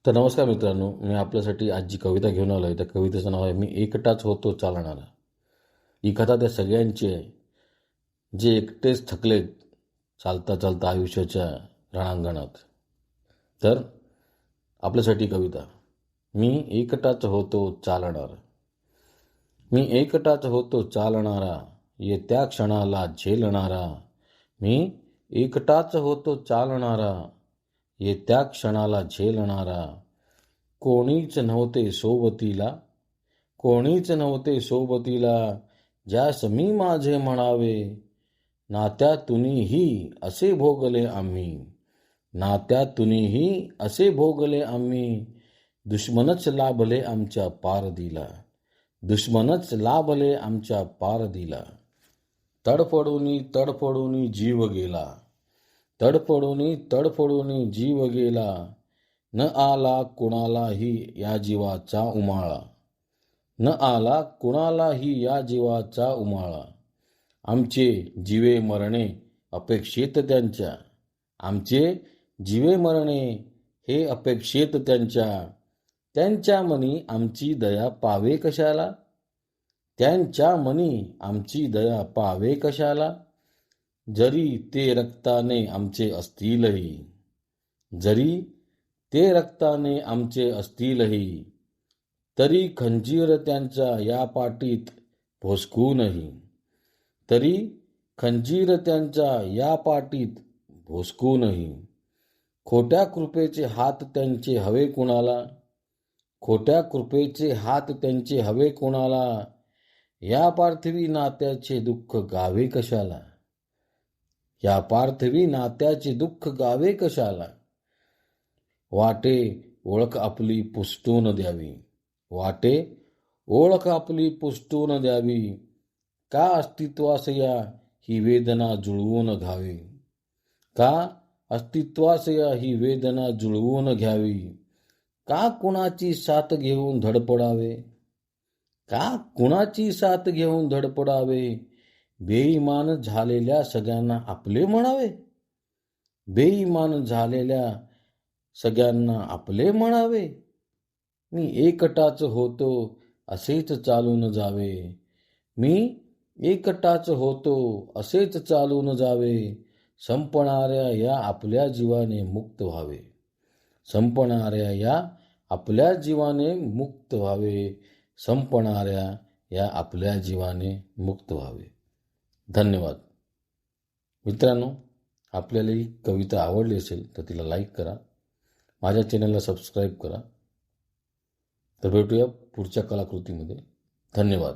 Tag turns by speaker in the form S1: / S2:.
S1: तर नमस्कार मित्रांनो, मी आपल्यासाठी आज जी कविता घेऊन आलो आहे त्या कवितेचं नाव आहे मी एकटाच होतो चालणारा. ही कथा त्या सगळ्यांची आहे जे एकटेच थकलेत चालता चालता आयुष्याच्या रणांगणात. तर आपल्यासाठी कविता. मी एकटाच होतो चालणारा. मी एकटाच होतो चालणारा, येत्या क्षणाला झेलणारा. मी एकटाच होतो चालणारा, येत्या क्षणाला झेलणारा. कोणीच नव्हते सोबतीला, कोणीच नव्हते सोबतीला, ज्यास मी माझे म्हणावे. नात्यातूनही असे भोगले आम्ही, नात्यातूनही असे भोगले आम्ही. दुश्मनच लाभले आमच्या पारदीला, दुश्मनच लाभले आमच्या पारदीला. तडफडूनी तडफडूनी जीव गेला, तडफडूनी तडफडूनी जीव गेला. न आला कुणालाही या जीवाचा उमाळा, न आला कुणालाही या जीवाचा उमाळा. आमचे जीवे मरणे अपेक्षित त्यांच्या, आमचे जीवे मरणे हे अपेक्षित त्यांच्या. त्यांच्या मनी आमची दया पावे कशाला, त्यांच्या मनी आमची दया पावे कशाला. जरी ते रक्ताने आमचे असतीलही, जरी ते रक्ताने आमचे असतीलही, तरी खंजीर त्यांच्या या पाटीत भोसकूनही, तरी खंजीर त्यांच्या या पाटीत भोसकूनही. खोट्या कृपेचे हात त्यांचे हवे कुणाला, खोट्या कृपेचे हात त्यांचे हवे कुणाला. या पार्थिवी नात्याचे दुःख गावे कशाला, या पार्थिवी नात्याचे दुःख गावे कशाला. वाटे ओळख आपली पुसटून द्यावी, वाटे ओळख आपली पुसटून द्यावी. का अस्तित्वास या ही वेदना जुळवून घ्यावी, का अस्तित्वास या ही वेदना जुळवून घ्यावी. का कुणाची साथ घेऊन धडपडावे, का कुणाची साथ घेऊन धडपडावे. बेईमान झालेल्या सगळ्यांना आपले म्हणावे, बेईमान झालेल्या सगळ्यांना आपले म्हणावे. मी एकटाच होतो असेच चालून जावे, मी एकटाच होतो असेच चालून जावे. संपणाऱ्या या आपल्या जीवाने मुक्त व्हावे, संपणाऱ्या या आपल्या जीवाने मुक्त व्हावे, संपणाऱ्या या आपल्या जीवाने मुक्त व्हावे. धन्यवाद मित्रांनो. आपल्याला ही कविता आवडली असेल तर तिला लाईक करा, माझ्या चॅनलला सबस्क्राईब करा. तर भेटूया पुढच्या कलाकृतीमध्ये. धन्यवाद.